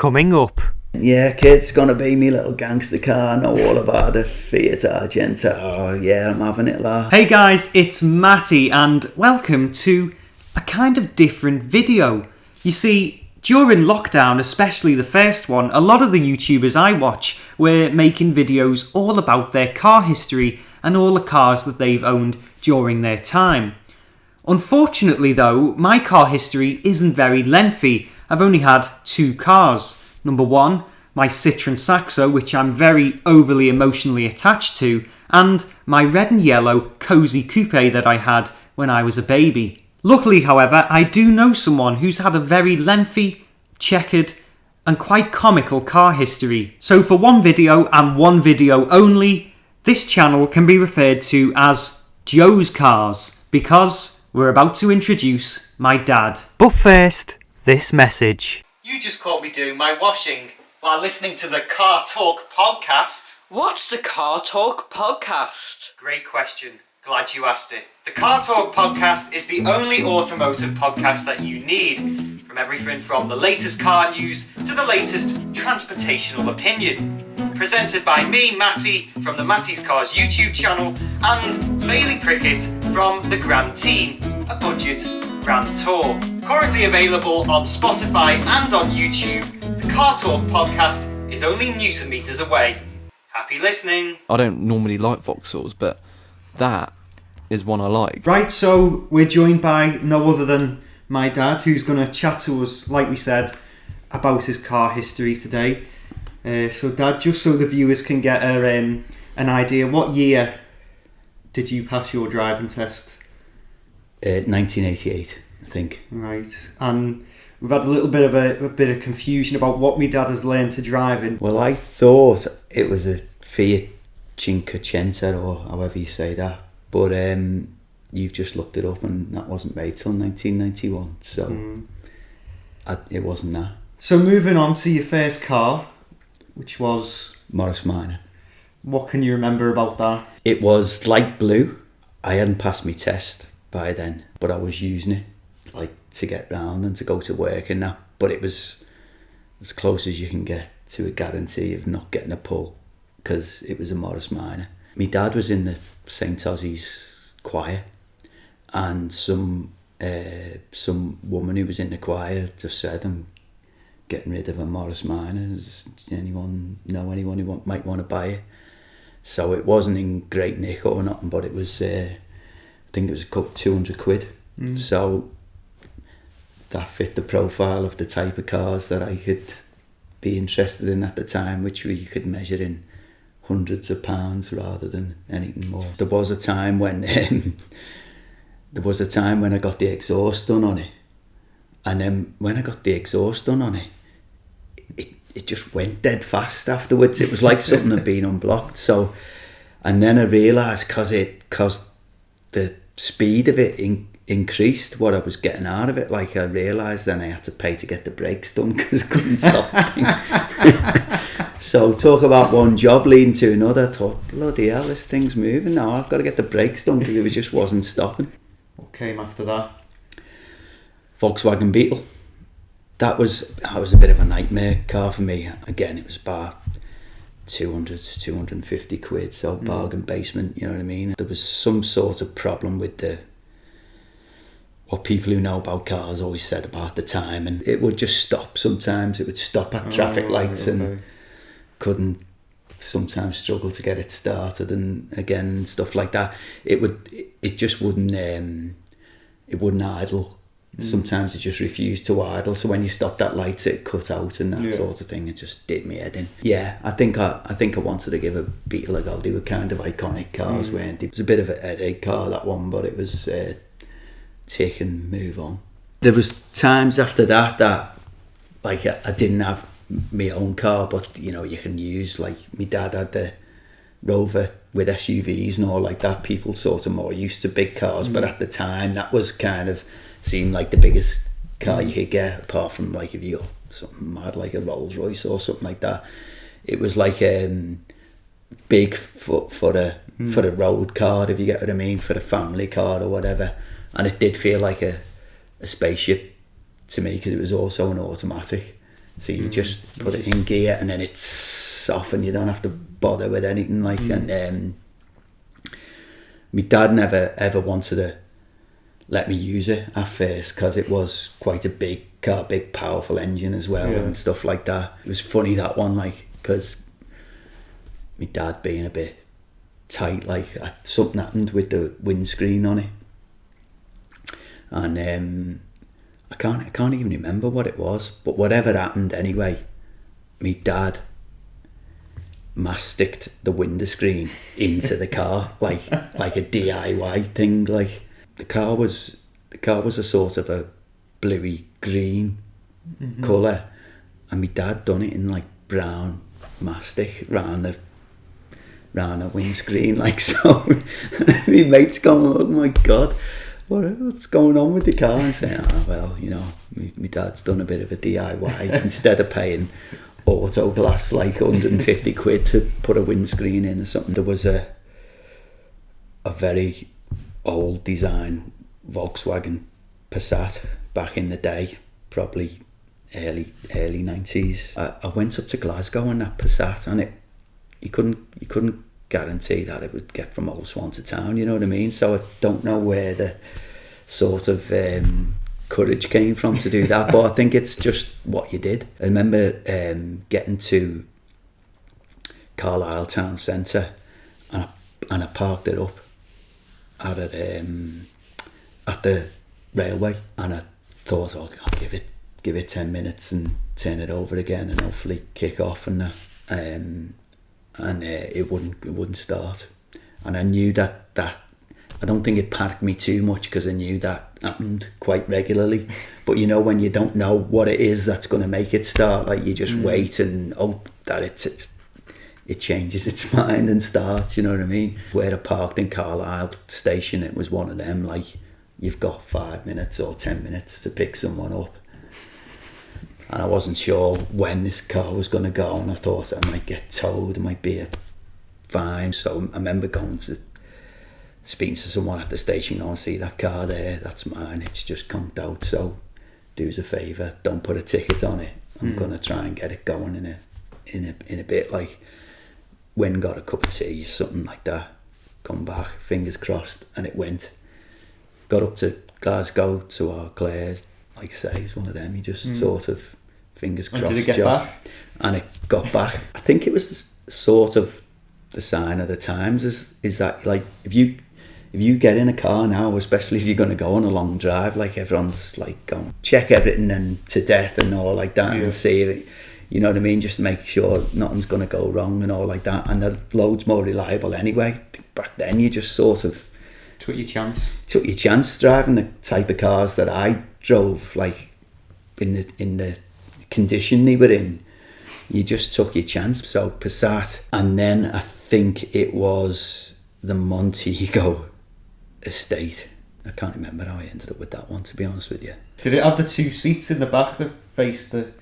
coming up. Yeah, kid's gonna be me little gangster car. Know all about the Fiat Argento. Oh yeah, I'm having it, la. Hey guys, it's Matty and welcome to a kind of different video. You see, during lockdown, especially the first one, a lot of the YouTubers I watch were making videos all about their car history and all the cars that they've owned during their time. Unfortunately though, my car history isn't very lengthy. I've only had 2 cars. Number 1, my Citroen Saxo, which I'm very overly emotionally attached to, and my red and yellow cosy coupe that I had when I was a baby. Luckily, however, I do know someone who's had a very lengthy, checkered, and quite comical car history. So for one video and one video only, this channel can be referred to as Joe's Cars, because we're about to introduce my dad. But first, this message. You just caught me doing my washing while listening to the Car Talk podcast. What's the Car Talk podcast? Great question. Glad you asked it. The Car Talk podcast is the only automotive podcast that you need. From everything from the latest car news to the latest transportational opinion. Presented by me, Matty, from the Matty's Cars YouTube channel, and Bailey Prickett from the Grand Team, a budget Grand Tour. Currently available on Spotify and on YouTube, the Car Talk podcast is only Newton meters away. Happy listening. I don't normally like Vauxhalls, but that is one I like. Right, so we're joined by no other than my dad, who's going to chat to us, like we said, about his car history today. So Dad, just so the viewers can get an idea, what year did you pass your driving test? 1988, I think. Right, and we've had a little bit of a bit of confusion about what my dad has learned to drive in. Well, I thought it was a Fiat Cinquecento, or however you say that, but you've just looked it up and that wasn't made till 1991, so it wasn't that. So moving on to your first car, which was? Morris Minor. What can you remember about that? It was light blue. I hadn't passed my test by then, but I was using it like to get round and to go to work and that, but it was as close as you can get to a guarantee of not getting a pull, because it was a Morris Minor. My dad was in the St. Ozzie's choir, and some woman who was in the choir just said, "I'm getting rid of a Morris Minor. Does anyone know anyone who might want to buy it?" So it wasn't in great nick or nothing, but it was I think it was a couple 200 quid. So that fit the profile of the type of cars that I could be interested in at the time, which you could measure in hundreds of pounds rather than anything more. There was a time when I got the exhaust done on it, and then when I got the exhaust done on it, it just went dead fast afterwards. It was like something had been unblocked. So, and then I realised because the speed of it increased what I was getting out of it. Like I realised then I had to pay to get the brakes done because I couldn't stop the thing. So talk about one job leading to another. I thought, bloody hell, this thing's moving now. I've got to get the brakes done because it just wasn't stopping. What came after that? Volkswagen Beetle. That was a bit of a nightmare car for me. Again, it was about 200 to 250 quid, so bargain basement, you know what I mean? There was some sort of problem with what people who know about cars always said about the time, and it would just stop sometimes. It would stop at traffic lights and couldn't sometimes struggle to get it started, and again, stuff like that. It just wouldn't idle. Sometimes it just refused to idle, so when you stopped at lights it cut out and that sort of thing. It just did me head in. Yeah, I think I wanted to give a Beetle a go. They were kind of iconic cars, weren't they? It was a bit of a headache car, that one, but it was take and move on. There was times after that like I didn't have my own car, but you know, you can use, like my dad had the Rover with SUVs and all like that. People sort of more used to big cars, but at the time that was kind of seemed like the biggest car you could get, apart from like if you got something mad like a Rolls Royce or something like that. It was like big for a road car, if you get what I mean, for a family car or whatever. And it did feel like a spaceship to me, because it was also an automatic. So you just put it in gear and then it's off and you don't have to bother with anything like that. And my dad never ever wanted to let me use it at first because it was quite a big car, big powerful engine as well and stuff like that. It was funny, that one, like, because my dad being a bit tight, like something happened with the windscreen on it, and I can't even remember what it was, but whatever happened anyway, my dad masticked the window screen into the car like a DIY thing. Like the car was a sort of a bluey green colour, and my dad done it in like brown mastic round the windscreen, like, so. My mate's going, oh my god, what's going on with the car? And saying, well, you know, my dad's done a bit of a DIY. Instead of paying auto glass like 150 quid to put a windscreen in or something, there was a very old design Volkswagen Passat back in the day, probably early 90s. I went up to Glasgow in that Passat, and you couldn't guarantee that it would get from Old Swan to town, you know what I mean? So I don't know where the sort of courage came from to do that, but I think it's just what you did. I remember getting to Carlisle town centre, and I parked it up at the railway, and I thought, I'll give it 10 minutes and turn it over again and hopefully kick off, and it wouldn't start. And I knew that I don't think it panicked me too much, because I knew that happened quite regularly. But you know, when you don't know what it is that's going to make it start, like, you just wait and hope that it changes its mind and starts, you know what I mean? Where I parked in Carlisle station, it was one of them, like, you've got 5 minutes or 10 minutes to pick someone up. And I wasn't sure when this car was going to go, and I thought I might get towed, it might be a fine. So I remember going to speaking to someone at the station, going, see that car there, that's mine, it's just conked out, so do us a favour, don't put a ticket on it. I'm going to try and get it going in a bit. Like, when got a cup of tea, something like that, come back, fingers crossed, and it went. Got up to Glasgow to our Claire's, like I say, it's one of them, you just sort of fingers crossed. And did it get back? And it got back. I think it was sort of the sign of the times is that, like, if you get in a car now, especially if you're going to go on a long drive, like, everyone's like going check everything and to death and all like that, and see if it, you know what I mean, just make sure nothing's going to go wrong and all like that, and they're loads more reliable anyway. Back then you just sort of took your chance driving the type of cars that I drove, like, in the condition they were in. You just took your chance. So Passat, and then I think it was the Montego estate. I can't remember how I ended up with that one, to be honest with you. Did it have the two seats in the back that faced the...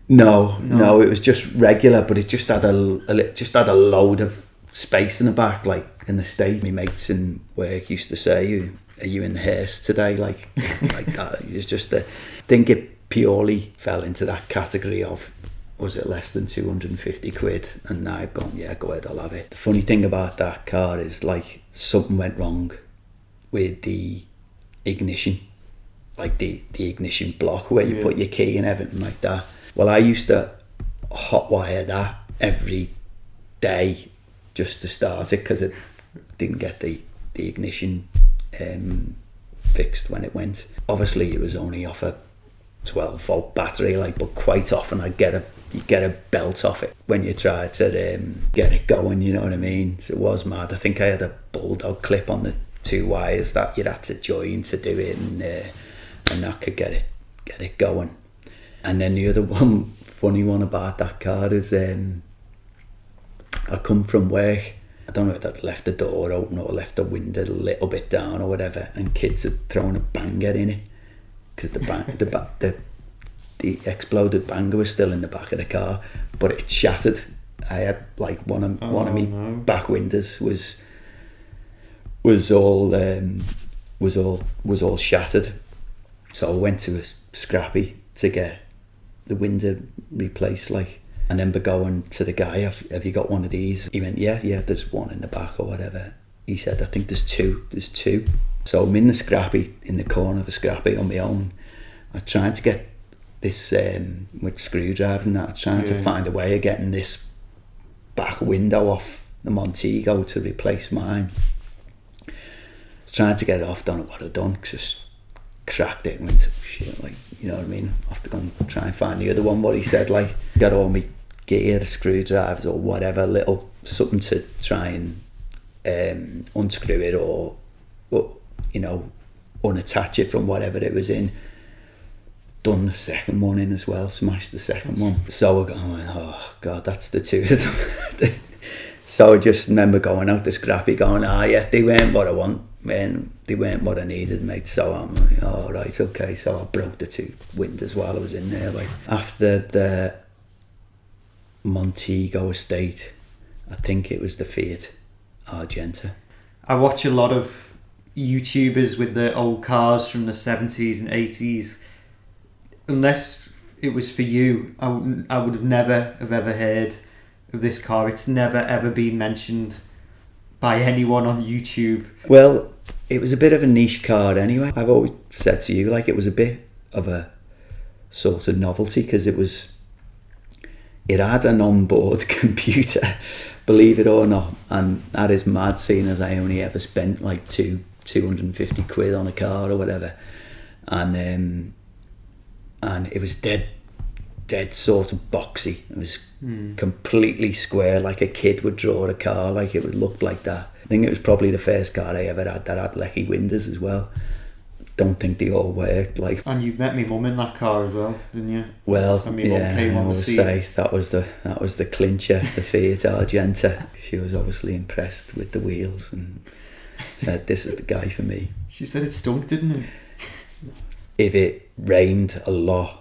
No, it was just regular, but it just had a load of space in the back, like in the state. My mates in work used to say, are you in the hearse today? Like that. It was just I think it purely fell into that category of, was it less than 250 quid? And I've gone, yeah, go ahead, I'll have it. The funny thing about that car is, like, something went wrong with the ignition, like the ignition block where you put your key and everything like that. Well, I used to hotwire that every day just to start it, because it didn't get the ignition fixed when it went. Obviously it was only off a 12 volt battery, like, but quite often you get a belt off it when you try to get it going, you know what I mean? So it was mad. I think I had a bulldog clip on the two wires that you'd had to join to do it, and that could get it going. And then the other one, funny one about that car is I come from work, I don't know if I'd left the door open or left the window a little bit down or whatever, and kids had thrown a banger in it, because the exploded banger was still in the back of the car, but it shattered. I had, like, one of my back windows was all shattered. So I went to a scrappy to get the window replaced, like. And then we're going to the guy, have you got one of these? He went, yeah, there's one in the back or whatever. He said, I think there's two. So I'm in the scrappy, in the corner of a scrappy on my own. I'm trying to get this, with screwdrivers and that, I'm trying to find a way of getting this back window off the Montego to replace mine. I was trying to get it off, don't know what I'd done, just cracked it and went, shit, like, you know what I mean? I have to go and try and find the other one. What he said, like, got all my gear, screwdrivers or whatever, little something to try and unscrew it or, you know, unattach it from whatever it was in. Done the second one in as well, smashed the second one. So we're going, oh God, that's the two of them. So I just remember going out the scrappy going, yeah, they weren't what I want, man. They weren't what I needed, mate. So I'm like, oh, right, okay. So I broke the two windows while I was in there. Like, after the Montego estate, I think it was the Fiat Argenta. I watch a lot of YouTubers with the old cars from the 70s and 80s. Unless it was for you, I would have never have ever heard of this car. It's never ever been mentioned by anyone on YouTube. Well, it was a bit of a niche car anyway. I've always said to you, like, it was a bit of a sort of novelty because it had an onboard computer, believe it or not, and that is mad, seeing as I only ever spent like 250 quid on a car or whatever, and it was dead sort of boxy. It was completely square, like a kid would draw a car, like it would look like that. I think it was probably the first car I ever had that had lecky windows as well. Don't think they all worked. Like, and you met me mum in that car as well, didn't you? Well, and yeah, came on I would say that was the clincher, the Fiat Argenta. She was obviously impressed with the wheels and said, "This is the guy for me." She said it stunk, didn't it? If it rained a lot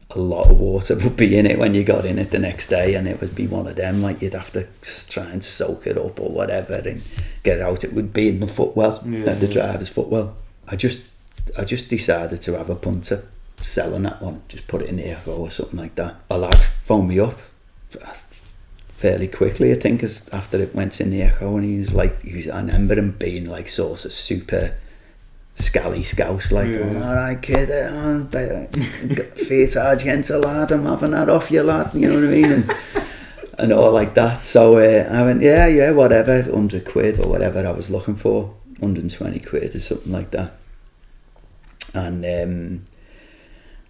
of water would be in it when you got in it the next day, and it would be one of them, like, you'd have to try and soak it up or whatever and get it out. It would be in the footwell, the driver's footwell. I just decided to have a punt at selling that one, just put it in the Echo or something like that. A lad phoned me up fairly quickly, I think, as after it went in the Echo, and he was like, I remember him being like sort of super scally scouse, like, alright kid, Fiat Argenta lad, I'm having that off you, lad, you know what I mean, and all like that. So I went, yeah, whatever, 100 quid or whatever I was looking for, 120 quid or something like that. And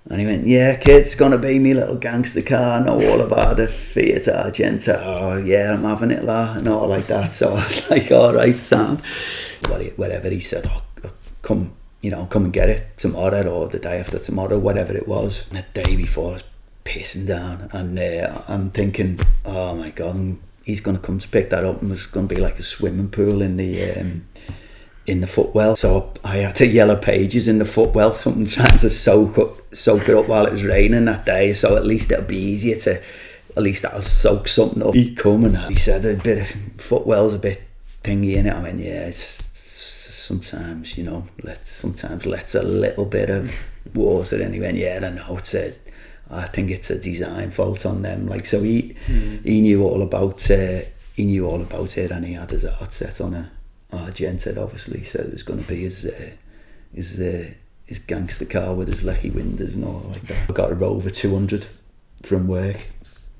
he went, yeah kid, it's gonna be me little gangster car, I know all about the Fiat Argenta, oh yeah, I'm having it, lad, and all like that. So I was like, alright Sam, whatever he said, come and get it tomorrow or the day after tomorrow, whatever it was. And the day before I was pissing down, and I'm thinking, oh my God, he's going to come to pick that up and there's going to be like a swimming pool in the footwell. So I had the yellow pages in the footwell, something trying to soak it up while it was raining that day, so at least it'll be easier to, at least that'll soak something up. He come and he said a bit of footwell's a bit thingy in it. I mean, yeah, it's sometimes, lets a little bit of water anyway. And yeah, I know I think it's a design fault on them. Like, so he knew all about it, and he had his art set on a Argenta, obviously, so it was going to be his gangster car with his lecky windows and all like that. I got a Rover 200 from work.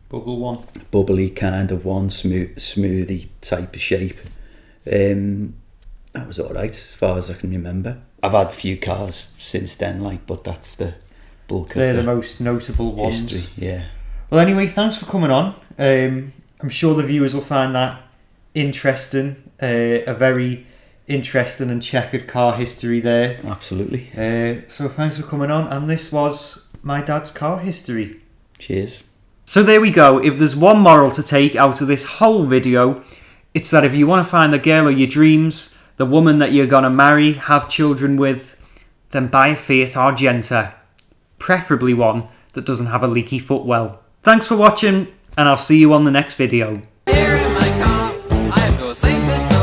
Bubbly kind of one, smoothie type of shape. That was alright as far as I can remember. I've had a few cars since then, like, but that's the bulk of the most notable ones. History, yeah. Well, anyway, thanks for coming on. I'm sure the viewers will find that interesting. A very interesting and checkered car history there. Absolutely. So thanks for coming on, and this was my dad's car history. Cheers. So there we go. If there's one moral to take out of this whole video, it's that if you want to find the girl of your dreams, the woman that you're going to marry, have children with, then buy a Fiat Argenta. Preferably one that doesn't have a leaky footwell. Thanks for watching, and I'll see you on the next video. Here in my car, I feel safe as